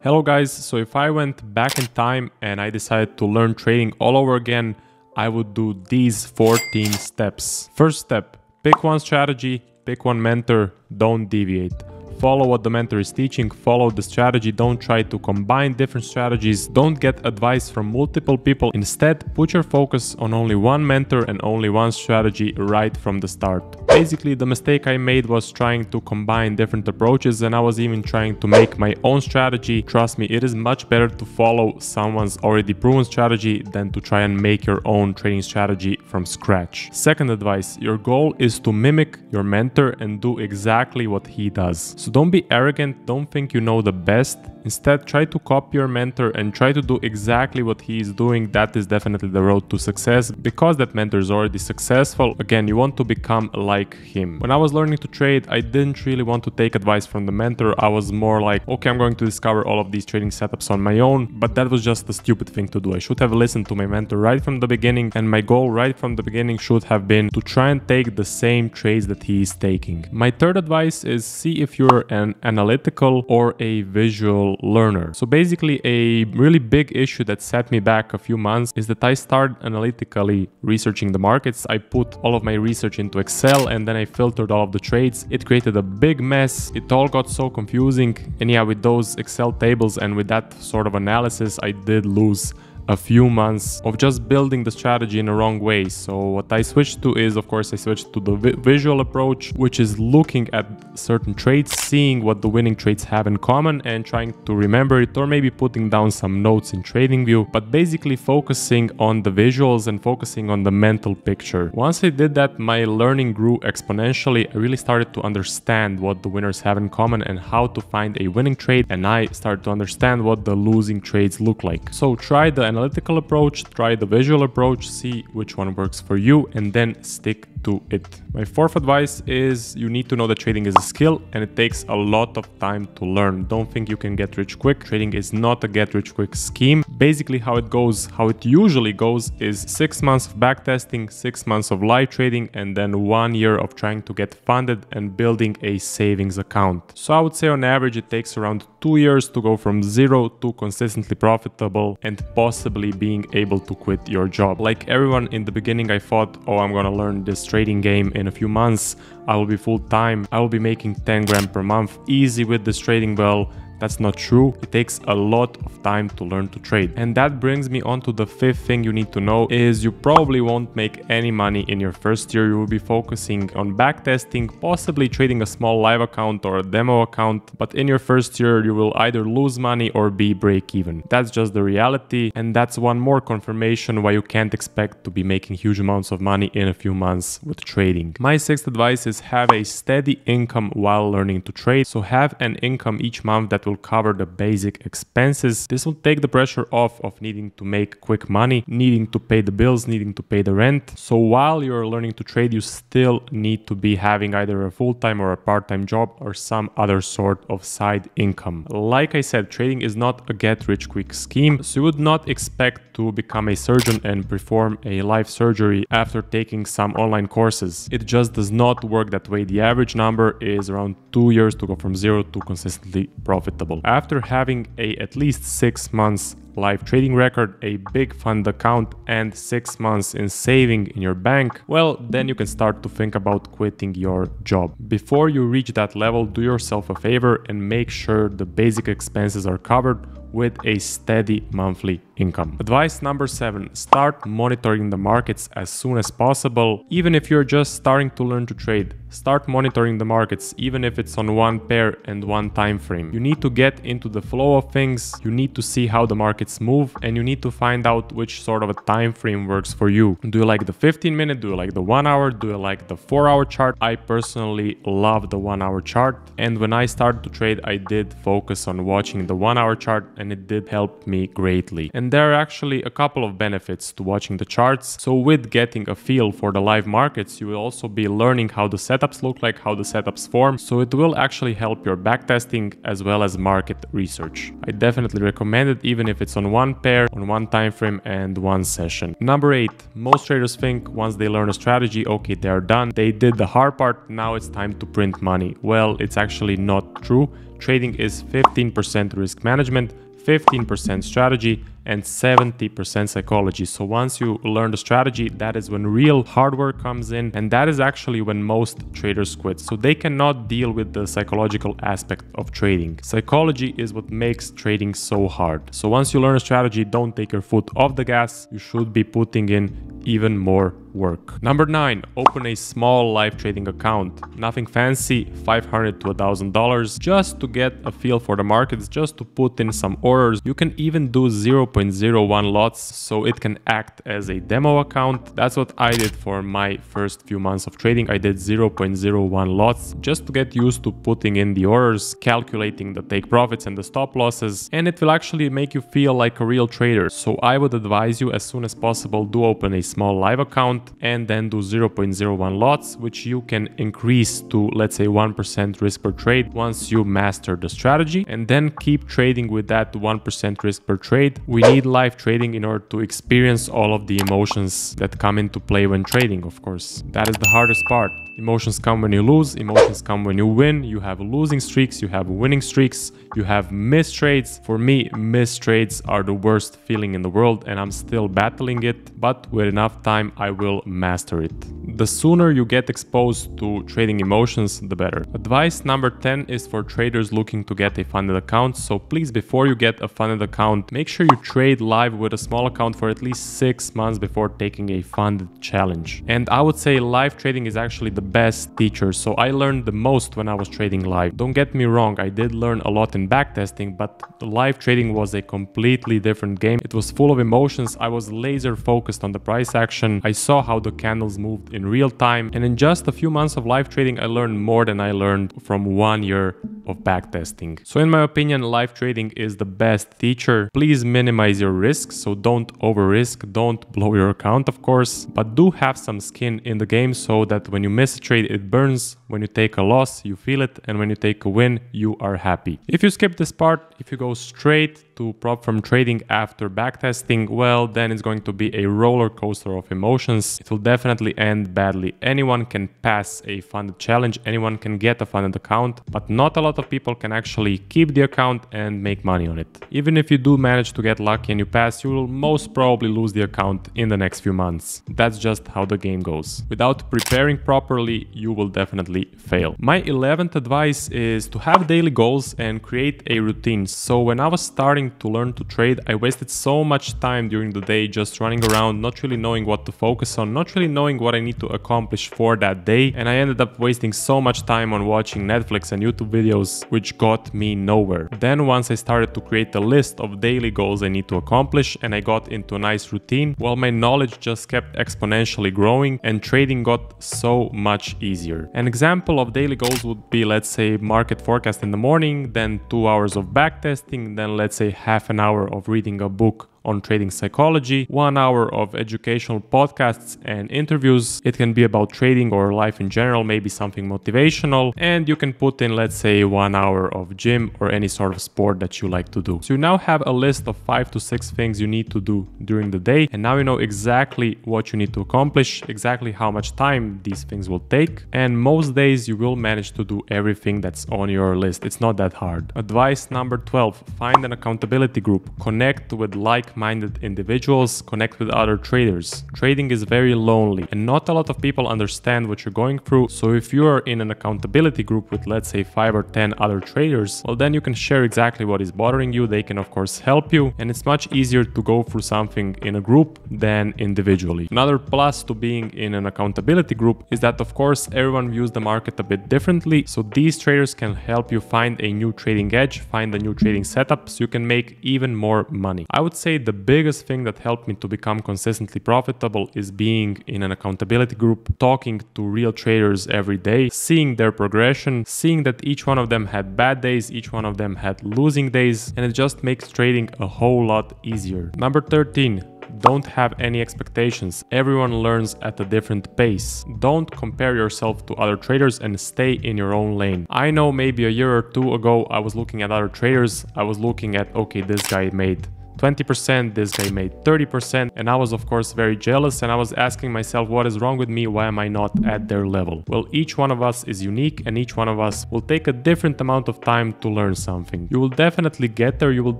Hello guys, so if I went back in time and I decided to learn trading all over again, I would do these 14 steps. First step, pick one strategy, pick one mentor, don't deviate. Follow what the mentor is teaching, follow the strategy, don't try to combine different strategies, don't get advice from multiple people. Instead, put your focus on only one mentor and only one strategy right from the start. Basically, the mistake I made was trying to combine different approaches, and I was even trying to make my own strategy. Trust me, it is much better to follow someone's already proven strategy than to try and make your own trading strategy from scratch. Second advice, your goal is to mimic your mentor and do exactly what he does. So don't be arrogant, don't think you know the best. Instead, try to copy your mentor and try to do exactly what he is doing. That is definitely the road to success. Because that mentor is already successful, again, you want to become like him. When I was learning to trade, I didn't really want to take advice from the mentor. I was more like, okay, I'm going to discover all of these trading setups on my own. But that was just a stupid thing to do. I should have listened to my mentor right from the beginning. And my goal right from the beginning should have been to try and take the same trades that he is taking. My third advice is see if you're an analytical or a visual learner. So basically, a really big issue that set me back a few months is that I started analytically researching the markets. I put all of my research into Excel and then I filtered all of the trades. It created a big mess. It all got so confusing. And yeah, with those Excel tables and with that sort of analysis, I did lose a few months of just building the strategy in a wrong way. So what I switched to is, of course, I switched to the visual approach, which is looking at certain trades, seeing what the winning trades have in common and trying to remember it, or maybe putting down some notes in TradingView, but basically focusing on the visuals and focusing on the mental picture. Once I did that, my learning grew exponentially. I really started to understand what the winners have in common and how to find a winning trade, and I started to understand what the losing trades look like. So try the analytical approach, try the visual approach, see which one works for you, and then stick to it. My fourth advice is you need to know that trading is a skill and it takes a lot of time to learn. Don't think you can get rich quick. Trading is not a get rich quick scheme. Basically how it usually goes is 6 months of backtesting, 6 months of live trading, and then 1 year of trying to get funded and building a savings account. So I would say on average it takes around 2 years to go from zero to consistently profitable and possibly being able to quit your job. Like everyone in the beginning, I thought, oh, I'm gonna learn this trading game in a few months. I will be full-time. I will be making 10 grand per month easy with this trading. Well, that's not true. It takes a lot of time to learn to trade. And that brings me on to the fifth thing you need to know is you probably won't make any money in your first year. You will be focusing on backtesting, possibly trading a small live account or a demo account. But in your first year, you will either lose money or be break even. That's just the reality. And that's one more confirmation why you can't expect to be making huge amounts of money in a few months with trading. My sixth advice is have a steady income while learning to trade. So have an income each month that will cover the basic expenses. This will take the pressure off of needing to make quick money, needing to pay the bills, needing to pay the rent. So while you're learning to trade, you still need to be having either a full-time or a part-time job or some other sort of side income. Like I said, trading is not a get-rich-quick scheme, so you would not expect to become a surgeon and perform a live surgery after taking some online courses. It just does not work that way. The average number is around 2 years to go from zero to consistently profitable. After having at least 6 months live trading record, a big fund account, and 6 months in saving in your bank, well, then you can start to think about quitting your job. Before you reach that level, do yourself a favor and make sure the basic expenses are covered with a steady monthly income. Advice number 7, start monitoring the markets as soon as possible. Even if you're just starting to learn to trade, start monitoring the markets, even if it's on one pair and one time frame. You need to get into the flow of things, you need to see how the markets move, and you need to find out which sort of a time frame works for you. Do you like the 15-minute? Do you like the 1 hour? Do you like the 4-hour chart? I personally love the 1-hour chart, and when I started to trade, I did focus on watching the 1-hour chart, and it did help me greatly. And there are actually a couple of benefits to watching the charts. So with getting a feel for the live markets, you will also be learning how the setups look like, how the setups form. So it will actually help your backtesting as well as market research. I definitely recommend it, even if it's on one pair, on one time frame and one session. Number 8, most traders think once they learn a strategy, okay, they're done. They did the hard part. Now it's time to print money. Well, it's actually not true. trading is 15% risk management, 15% strategy, and 70% psychology. So once you learn the strategy, that is when real hard work comes in, and that is actually when most traders quit. So they cannot deal with the psychological aspect of trading. Psychology is what makes trading so hard. So once you learn a strategy, don't take your foot off the gas. You should be putting in even more work. Number 9, open a small live trading account. Nothing fancy, $500 to $1,000, just to get a feel for the markets, just to put in some orders. You can even do 0.01 lots, so it can act as a demo account. That's what I did for my first few months of trading. I did 0.01 lots just to get used to putting in the orders, calculating the take profits and the stop losses, and it will actually make you feel like a real trader. So I would advise you, as soon as possible, do open a small live account and then do 0.01 lots, which you can increase to, let's say, 1% risk per trade once you master the strategy, and then keep trading with that 1% risk per trade. We need live trading in order to experience all of the emotions that come into play when trading, of course. That is the hardest part. Emotions come when you lose, emotions come when you win. You have losing streaks, you have winning streaks, you have missed trades. For me, missed trades are the worst feeling in the world, and I'm still battling it, but with enough time, I will master it. The sooner you get exposed to trading emotions, the better. Advice number 10 is for traders looking to get a funded account. So please, before you get a funded account, make sure you trade live with a small account for at least 6 months before taking a funded challenge. And I would say live trading is actually the best teacher. So I learned the most when I was trading live. Don't get me wrong, I did learn a lot in backtesting, but the live trading was a completely different game. It was full of emotions. I was laser focused on the price action. I saw how the candles moved in real time, and in just a few months of live trading, I learned more than I learned from 1 year of backtesting. So in my opinion, live trading is the best teacher. Please minimize your risks, so don't over risk, don't blow your account, of course, but do have some skin in the game so that when you miss a trade, it burns. When you take a loss, you feel it, and when you take a win, you are happy. If you skip this part, if you go straight to prop firm trading after backtesting, well, then it's going to be a roller coaster of emotions. It will definitely end badly. Anyone can pass a funded challenge, anyone can get a funded account, but not a lot of people can actually keep the account and make money on it. Even if you do manage to get lucky and you pass, you will most probably lose the account in the next few months. That's just how the game goes. Without preparing properly, you will definitely fail. My 11th advice is to have daily goals and create a routine. So when I was starting to learn to trade, I wasted so much time during the day just running around, not really knowing what to focus on, not really knowing what I need to accomplish for that day, and I ended up wasting so much time on watching Netflix and YouTube videos, which got me nowhere. Then once I started to create a list of daily goals I need to accomplish, and I got into a nice routine, well, my knowledge just kept exponentially growing and trading got so much easier. An example of daily goals would be, let's say, market forecast in the morning, then 2 hours of backtesting, then let's say half an hour of reading a book on trading psychology, 1 hour of educational podcasts and interviews. It can be about trading or life in general, maybe something motivational, and you can put in, let's say, 1 hour of gym or any sort of sport that you like to do. So you now have a list of 5 to 6 things you need to do during the day, and now you know exactly what you need to accomplish, exactly how much time these things will take, and most days you will manage to do everything that's on your list. It's not that hard. Advice number 12, find an accountability group. Connect with like-minded individuals, connect with other traders. Trading is very lonely and not a lot of people understand what you're going through. So if you are in an accountability group with, let's say, 5 or 10 other traders, well, then you can share exactly what is bothering you. They can of course help you, and it's much easier to go through something in a group than individually. Another plus to being in an accountability group is that of course everyone views the market a bit differently, so these traders can help you find a new trading edge, find a new trading setup, so you can make even more money. I would say the biggest thing that helped me to become consistently profitable is being in an accountability group, talking to real traders every day, seeing their progression, seeing that each one of them had bad days, each one of them had losing days, and it just makes trading a whole lot easier. Number 13. Don't have any expectations. Everyone learns at a different pace. Don't compare yourself to other traders and stay in your own lane. I know maybe a year or two ago I was looking at other traders. I was looking at, okay, this guy made 20%, this guy made 30%, and I was of course very jealous, and I was asking myself, what is wrong with me? Why am I not at their level? Well, each one of us is unique, and each one of us will take a different amount of time to learn something. You will definitely get there, you will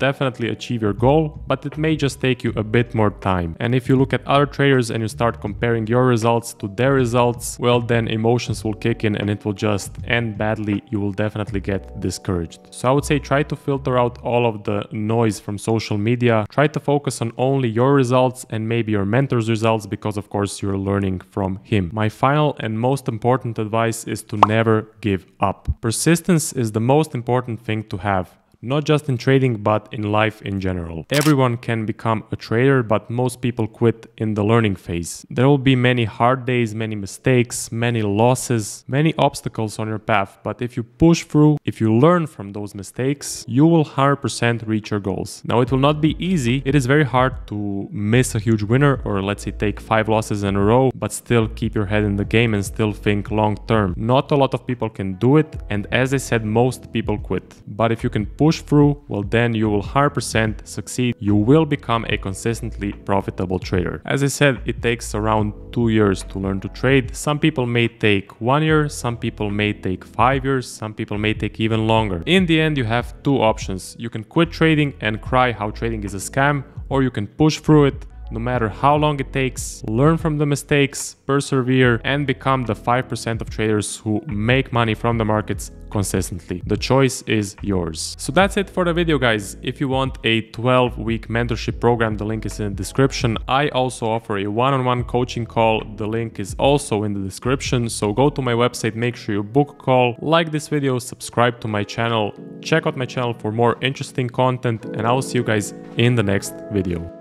definitely achieve your goal, but it may just take you a bit more time. And if you look at other traders and you start comparing your results to their results, well, then emotions will kick in and it will just end badly. You will definitely get discouraged. So I would say try to filter out all of the noise from social media. Try to focus on only your results and maybe your mentor's results, because of course you're learning from him. My final and most important advice is to never give up. Persistence is the most important thing to have. Not just in trading, but in life in general. Everyone can become a trader, but most people quit in the learning phase. There will be many hard days, many mistakes, many losses, many obstacles on your path. But if you push through, if you learn from those mistakes, you will 100% reach your goals. Now, it will not be easy. It is very hard to miss a huge winner, or let's say take 5 losses in a row, but still keep your head in the game and still think long term. Not a lot of people can do it. And as I said, most people quit. But if you can push through, well, then you will 100% succeed. You will become a consistently profitable trader. As I said, it takes around 2 years to learn to trade. Some people may take 1 year, some people may take 5 years, some people may take even longer. In the end, you have 2 options. You can quit trading and cry how trading is a scam, or you can push through it no matter how long it takes, learn from the mistakes, persevere, and become the 5% of traders who make money from the markets consistently. The choice is yours. So that's it for the video, guys. If you want a 12-week mentorship program, the link is in the description. I also offer a one-on-one coaching call. The link is also in the description. So go to my website, make sure you book a call, like this video, subscribe to my channel, check out my channel for more interesting content, and I will see you guys in the next video.